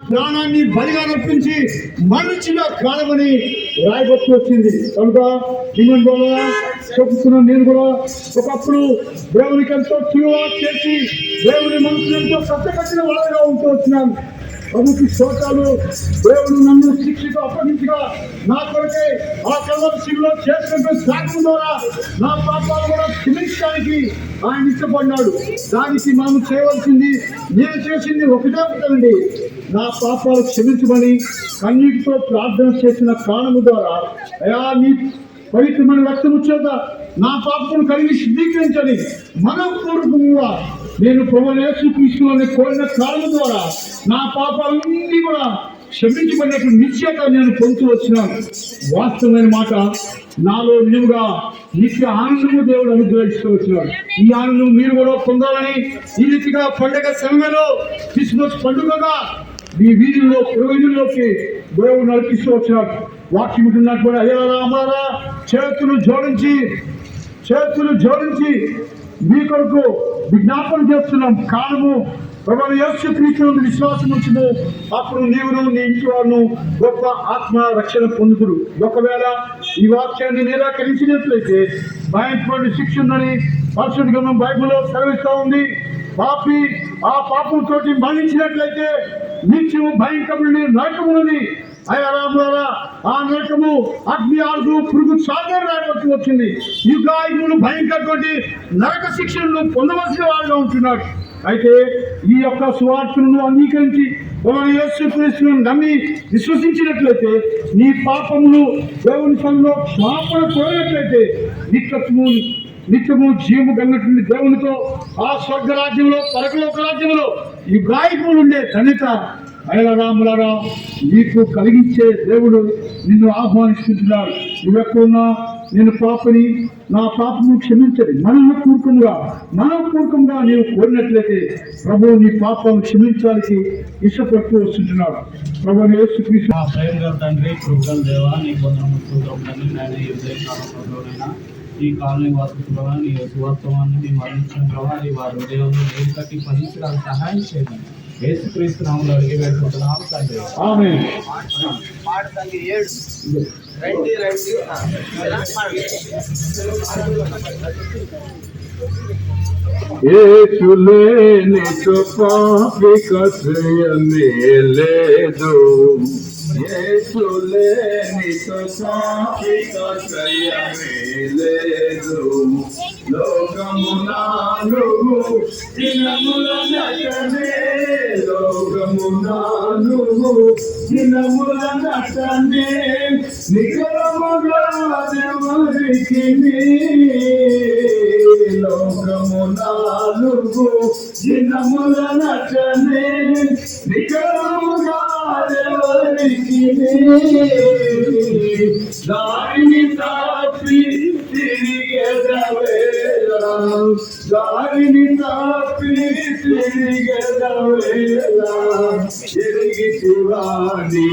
ప్రాణాన్ని బలిగా నొప్పించి మరణించిన కాలమని రాయబట్టి వచ్చింది. కనుక మిమ్మల్ని కూడా చెప్తున్నాను, నేను కూడా ఒకప్పుడు దేవునికి ఎంతో తీవ్ర చేసి దేవుని మనసును ఎంతో కట్టకట్టిన వాళ్ళగా ఉంటూ వచ్చినాను. ప్రభుకి స్తోత్రాలు. దేవుడు నన్ను శిక్షకు అప్పగించగా నా కొరకే ఆ కల్వరి శిలువలో చేసినట్టు త్యాగం ద్వారా నా పాపాలు కూడా క్షమించడానికి ఆయన ఇష్టపడినాడు. దానికి మనం చేయవలసింది, నేను చేసింది ఒకటేండి, నా పాపాలు క్షమించమని కన్నీటితో ప్రార్థన చేసిన కారణము ద్వారా అయా నీ పవిత్రమైన రక్తము చేత నా పాపను కలిగి శుద్ధీకరించని మనపూర్వకంగా నేను ప్రభువైన యేసుక్రీస్తుని కోరిన కారణం ద్వారా నా పాపాలన్నీ కూడా క్షమించబడినట్టు నిశ్చయత నేను పొందుతూ వచ్చినాను. వాస్తవమైన మాట, నాలో నిలువుగా నిత్య ఆనందము దేవుడు అనుగ్రహిస్తూ వచ్చినాడు. ఈ ఆనందం మీరు కూడా పొందాలని ఈ రీతిగా పండుగ సమయంలో క్రిస్మస్ పండుగగా మీ వీధుల్లో పురోహితుల్లోకి దేవుడు నడిపిస్తూ వచ్చినాడు. వాక్యం ఉంటున్నట్టు కూడా అయ్యా అమ్మారా చేతులు జోడించి మీ కొరకు విజ్ఞాపన చేస్తున్నాం. కారణము ప్రభువైన యేసుక్రీస్తునందు విశ్వాసం ఉంచుము, అప్పుడు నీవును నీ ఇంటి వారును గొప్ప ఆత్మ రక్షణ పొందుతురు. ఒకవేళ ఈ వాక్యాన్ని నిరాకరించినట్లయితే భయంకరమైన శిక్ష ఉందని పరిశుద్ధ గ్రంథం బైబిల్లో సెలవిస్తూ ఉంది. పాపి ఆ పాపంతో మరణించినట్లయితే నిత్యము భయంకరమైన నరకమున్నది. అయ్యారా ఆ నరకము అగ్ని ఆగు పురుగు సాగర రాయవలసి వచ్చింది. యుగాయుగులు భయంకరటువంటి నరక శిక్షలను పొందవలసిన వాడుగా ఉంటున్నాడు. అయితే ఈ యొక్క సువార్తను అంగీకరించి యేసుక్రీస్తును నమ్మి విశ్వసించినట్లయితే నీ పాపములు దేవుని సన్నిధిలో క్షమాపణ కోరినట్లయితే నిత్యము జీవము కలిగినటువంటి దేవునితో ఆ స్వర్గ రాజ్యంలో పరలోక రాజ్యంలో ఈ గాయకులు ఉండే ధన్యత అయలరాములరా నీకు కలిగించే దేవుడు నిన్ను ఆహ్వానిస్తున్నాడు. నువ్వెక్కడున్నా నేను పాపని, నా పాపను క్షమించది మనపూర్వకంగా నీవు కోరినట్లయితే ప్రభువు నీ పాపను క్షమించడానికి ఇష్టపడుతూ వస్తుంటున్నాడు. ప్రభువు యేసుక్రీస్తు తండ్రి కృపగల దేవా, నీ ఈ కాలనీ వాసులో నీ సువార్తమాన్ని నీ మరణించిన ప్రభావి వారి హృదయంలో నేను కట్టి ఫలించడానికి సహాయం చేయండి. యేసుక్రీస్తు నామములో అడిగి వేడుకుంటున్నాము తండ్రి, ఆమేన్. యేసులేని పాపిక శ్రేయమే లేదు, యేసులేని పాపిక శ్రేయమే లేదు. లోకమునాను దినముల నటనే, లోకమునాను దినముల నటనే, నిగముగా దేవునికి లోకమునాను దినముల నటనే, నిగముగా దేవునికి దారిని తాపి దారిని తాపి తిరిగెదవేళ తిరిగి శివాని